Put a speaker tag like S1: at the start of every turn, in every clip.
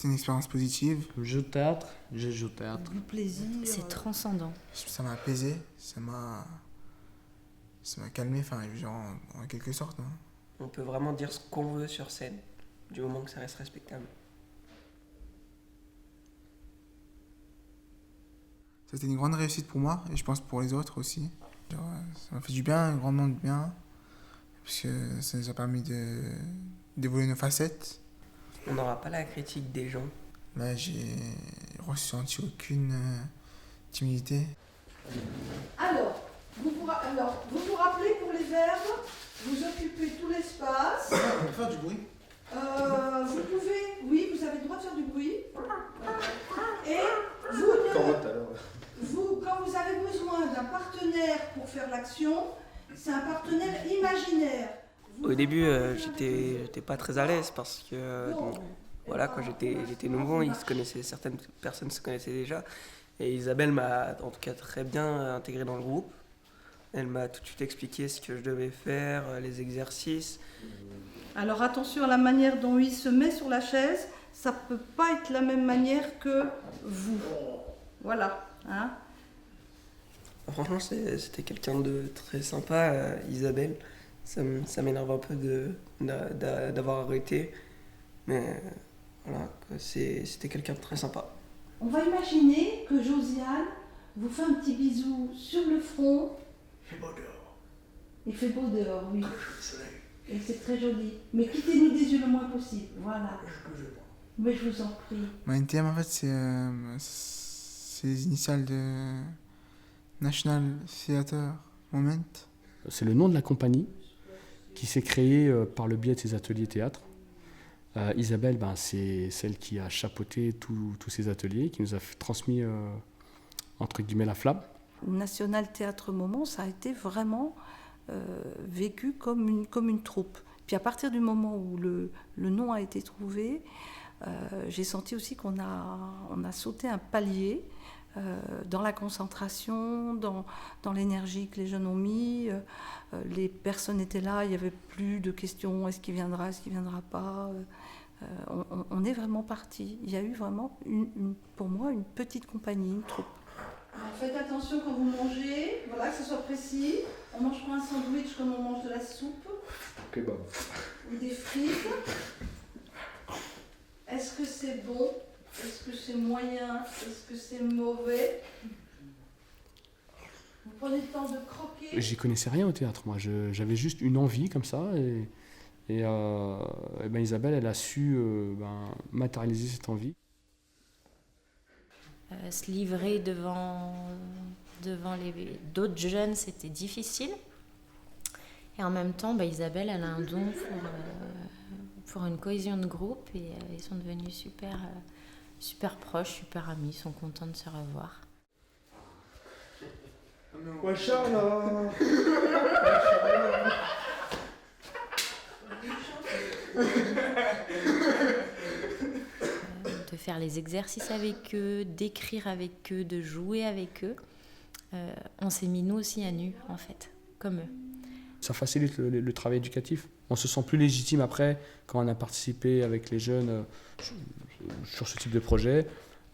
S1: C'était une expérience positive.
S2: Jeu de théâtre, j'ai joué au théâtre.
S3: Du plaisir.
S4: C'est transcendant.
S1: Ça m'a apaisé, ça m'a calmé, enfin, genre, en quelque sorte. Hein.
S5: On peut vraiment dire ce qu'on veut sur scène, du moment que ça reste respectable.
S1: C'était une grande réussite pour moi, et je pense pour les autres aussi. Genre, ça m'a fait du bien, grandement du bien, parce que ça nous a permis d'évoluer nos facettes.
S5: On n'aura pas la critique des gens.
S1: Là, j'ai ressenti aucune timidité.
S3: Alors, vous vous rappelez pour les verbes, vous occupez tout l'espace.
S1: On peut faire du bruit.
S3: Vous pouvez, oui, vous avez le droit de faire du bruit. Et quand vous avez besoin d'un partenaire pour faire l'action, c'est un partenaire imaginaire.
S5: Au début, j'étais pas très à l'aise parce que voilà, quand j'étais nouveau, certaines personnes se connaissaient déjà. Et Isabelle m'a en tout cas très bien intégré dans le groupe. Elle m'a tout de suite expliqué ce que je devais faire, les exercices.
S3: Alors attention à la manière dont il se met sur la chaise, ça peut pas être la même manière que vous. Voilà. Hein.
S5: Franchement, c'était quelqu'un de très sympa, Isabelle. Ça m'énerve un peu d'avoir arrêté. Mais voilà, c'était quelqu'un de très sympa.
S3: On va imaginer que Josiane vous fait un petit bisou sur le front.
S6: Il fait beau dehors.
S3: Il fait beau dehors, oui.
S6: Le soleil.
S3: Et c'est très joli. Mais quittez-nous des yeux le moins possible. Voilà.
S6: Excusez-moi.
S3: Mais je vous en prie.
S1: Mon NTM, en fait, c'est les initiales de National Theatre Moment.
S2: C'est le nom de la compagnie qui s'est créée par le biais de ces ateliers théâtre. Isabelle, c'est celle qui a chapeauté tous ces ateliers, qui nous a transmis, entre guillemets, la flamme.
S3: National Théâtre Moment, ça a été vraiment vécu comme une troupe. Puis à partir du moment où le nom a été trouvé, j'ai senti aussi qu'on a sauté un palier dans la concentration, dans l'énergie que les jeunes ont mis. Les personnes étaient là, il n'y avait plus de questions, est-ce qu'il viendra, est-ce qu'il ne viendra pas. On est vraiment parti. Il y a eu vraiment, pour moi, une petite compagnie, une troupe. Alors faites attention quand vous mangez, voilà, que ce soit précis. On ne mange pas un sandwich comme on mange de la soupe.
S6: Kebab.
S3: Ou des frites. Est-ce que c'est bon? Est-ce que c'est moyen? Est-ce que c'est mauvais? Vous prenez le temps de croquer.
S2: J'y connaissais rien au théâtre, moi. J'avais juste une envie comme ça. Et Isabelle, elle a su matérialiser cette envie.
S4: Se livrer devant d'autres jeunes, c'était difficile. Et en même temps, Isabelle, elle a un don pour une cohésion de groupe et ils sont devenus super proches, super amis, ils sont contents de se revoir.
S6: Wachala.
S4: De faire les exercices avec eux, d'écrire avec eux, de jouer avec eux. On s'est mis nous aussi à nu, en fait, comme eux.
S2: Ça facilite le travail éducatif. On se sent plus légitime après, quand on a participé avec les jeunes sur ce type de projet,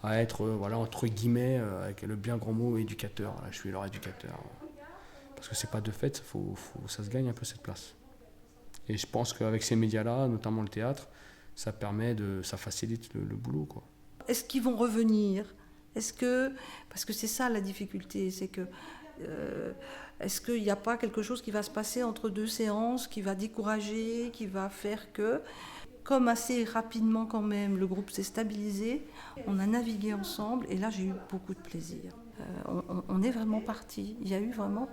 S2: à être, entre guillemets, avec le bien grand mot éducateur. Voilà, je suis leur éducateur. Parce que c'est pas de fait, ça se gagne un peu cette place. Et je pense qu'avec ces médias-là, notamment le théâtre, ça facilite le boulot, quoi.
S3: Est-ce qu'ils vont revenir? Parce que c'est ça la difficulté, c'est que est-ce qu'il n'y a pas quelque chose qui va se passer entre deux séances, qui va décourager, qui va faire que, comme assez rapidement quand même, le groupe s'est stabilisé, on a navigué ensemble et là j'ai eu beaucoup de plaisir. On est vraiment partis. Il y a eu vraiment,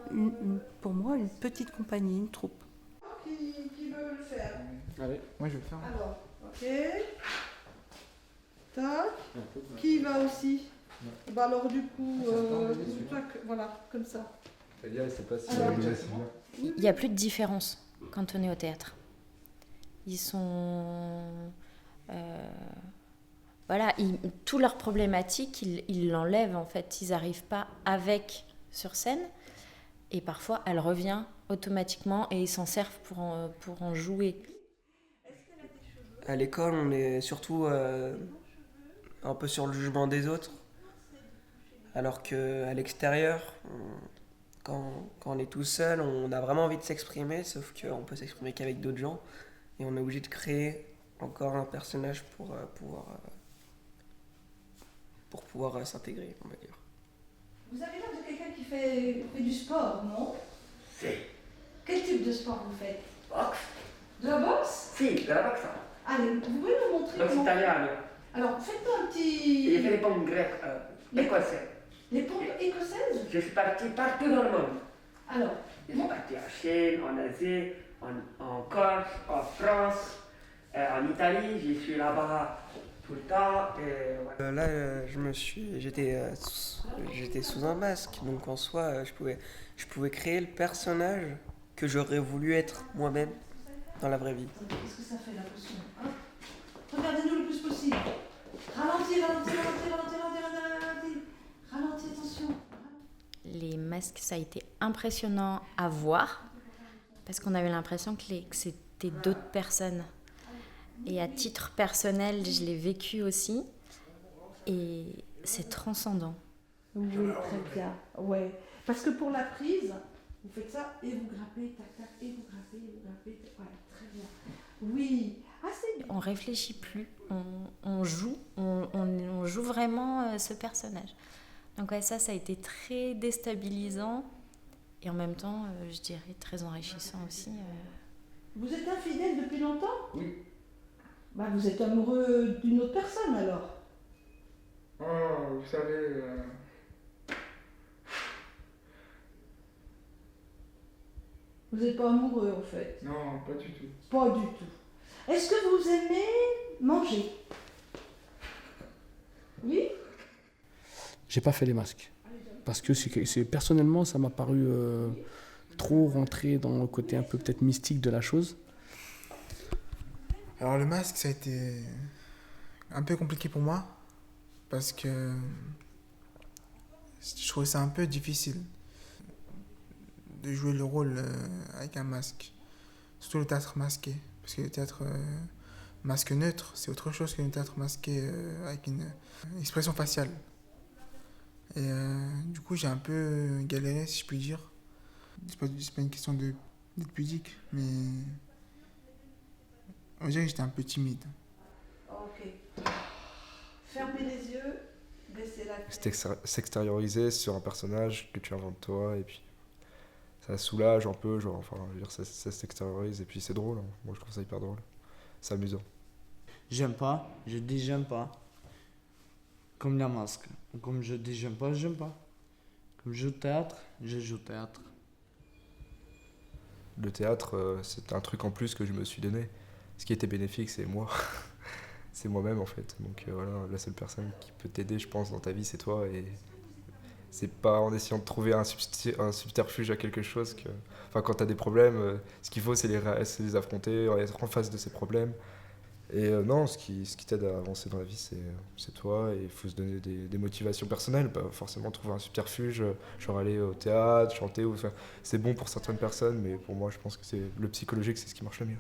S3: pour moi, une petite compagnie, une troupe. Qui veut le faire?
S1: Allez, moi je vais le faire.
S3: Alors, ok. Tac. Qui va aussi? Alors du coup, voilà, comme ça.
S4: Il n'y a plus de différence quand on est au théâtre. Ils sont... toutes leurs problématiques, ils l'enlèvent en fait. Ils n'arrivent pas avec sur scène. Et parfois, elle revient automatiquement et ils s'en servent pour en jouer.
S5: À l'école, on est surtout un peu sur le jugement des autres. Alors qu'à l'extérieur, quand on est tout seul, on a vraiment envie de s'exprimer, sauf qu'on peut s'exprimer qu'avec d'autres gens. Et on est obligé de créer encore un personnage pour pouvoir s'intégrer, on va dire.
S3: Vous avez l'air de quelqu'un qui fait du sport, non?
S7: Si.
S3: Quel type de sport vous faites?
S7: Box?
S3: De la boxe?
S7: Si, della box.
S3: Allez, vous pouvez nous montrer
S7: Box
S3: comment...
S7: italiano.
S3: Alors, faites-moi un
S7: J'ai
S3: petit...
S7: fait les pompes grecques, écossais.
S3: Les pompes écossaises?
S7: Je suis parti partout dans le monde.
S3: Alors,
S7: Je suis parti en Chine, en Asie, en Corse, en France, en Italie. Je suis là-bas tout le temps. Et voilà.
S5: Là, j'étais sous un masque, donc en soi, je pouvais créer le personnage que j'aurais voulu être moi-même dans la vraie vie.
S3: qu'est-ce que ça fait la potion, hein? Regardez-nous le plus possible. Ralentis, ralentis, ralentis, ralentis, ralentis, ralentis. Ralentis, attention.
S4: Les masques, ça a été impressionnant à voir parce qu'on a eu l'impression que c'était d'autres personnes. Et à titre personnel, je l'ai vécu aussi et c'est transcendant.
S3: Oui, très bien. Ouais. Parce que pour la prise, vous faites ça et vous grappez, tac, tac, et vous grappez. Ouais, très bien. Oui. Ah, c'est bien.
S4: On réfléchit plus, on joue, on joue vraiment ce personnage. Donc ouais, ça a été très déstabilisant et en même temps, je dirais, très enrichissant aussi.
S3: Vous êtes infidèle depuis longtemps?
S6: Oui.
S3: Bah, vous êtes amoureux d'une autre personne alors?
S6: Oh, vous savez,
S3: Vous n'êtes pas amoureux en fait?
S6: non, pas du tout.
S3: Pas du tout. Est-ce que vous aimez manger? Oui?
S2: J'ai pas fait les masques. Parce que personnellement, ça m'a paru trop rentrer dans le côté un peu peut-être mystique de la chose.
S1: Alors le masque, ça a été un peu compliqué pour moi parce que je trouvais ça un peu difficile de jouer le rôle avec un masque. Surtout le théâtre masqué. Parce que le théâtre masque neutre, c'est autre chose que le théâtre masqué avec une expression faciale. Et du coup, j'ai un peu galéré, si je puis dire. C'est pas une question d'être pudique, mais on dirait que j'étais un peu timide.
S3: Ok. Fermez les yeux, baissez la tête.
S8: C'était s'extérioriser sur un personnage que tu inventes toi, et puis ça soulage un peu, genre, enfin, je veux dire, ça s'extériorise, et puis c'est drôle, hein. Moi je trouve ça hyper drôle, c'est amusant.
S9: J'aime pas, je dis j'aime pas. Comme la masque. Comme je dis j'aime pas, j'aime pas. Comme je joue au théâtre, je joue au théâtre.
S8: Le théâtre, c'est un truc en plus que je me suis donné. Ce qui était bénéfique, c'est moi. C'est moi-même en fait. Donc voilà, la seule personne qui peut t'aider, je pense, dans ta vie, c'est toi. Et c'est pas en essayant de trouver un subterfuge à quelque chose que... Enfin, quand t'as des problèmes, ce qu'il faut, c'est les affronter, être en face de ces problèmes. Et non, ce qui t'aide à avancer dans la vie, c'est toi. Et il faut se donner des motivations personnelles, pas forcément trouver un subterfuge, genre aller au théâtre, chanter. Enfin, c'est bon pour certaines personnes, mais pour moi, je pense que le psychologique, c'est ce qui marche le mieux.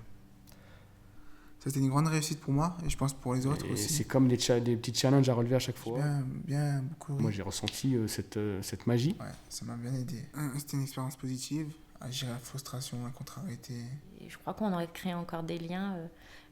S1: C'était une grande réussite pour moi et je pense pour les autres
S2: Et
S1: aussi.
S2: c'est comme des petits challenges à relever à chaque fois.
S1: Bien beaucoup.
S2: Moi, j'ai ressenti cette magie.
S1: Ouais, ça m'a bien aidé. C'était une expérience positive, à gérer la frustration, la contrariété.
S4: Et je crois qu'on aurait créé encore des liens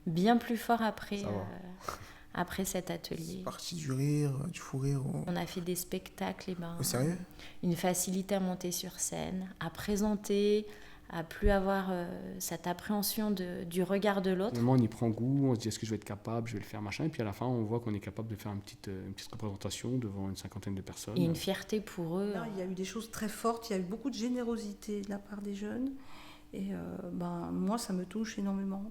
S4: bien plus forts après cet atelier.
S1: Partie du rire, du fou rire.
S4: On a fait des spectacles, et
S1: Au sérieux?
S4: une facilité à monter sur scène, à présenter, à plus avoir cette appréhension du regard de l'autre.
S2: Vraiment, on y prend goût, on se dit est-ce que je vais être capable, je vais le faire, machin. Et puis à la fin, on voit qu'on est capable de faire une petite représentation devant une cinquantaine de personnes.
S4: Et une fierté pour eux.
S3: Non, il y a eu des choses très fortes, il y a eu beaucoup de générosité de la part des jeunes. Et moi, ça me touche énormément.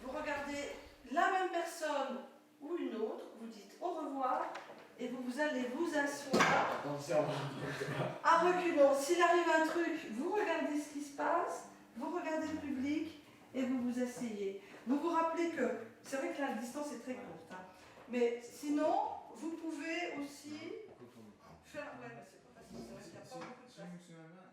S3: Vous regardez la même personne ou une autre, vous dites au revoir et vous allez vous asseoir. À reculons. S'il arrive un truc, vous regardez ce qui se passe, vous regardez le public et vous vous asseyez. Vous vous rappelez que, c'est vrai que la distance est très courte, hein, mais sinon, vous pouvez aussi faire... Ouais, mais c'est pas facile, c'est vrai qu'il n'y a pas beaucoup de place.
S1: sur ma main,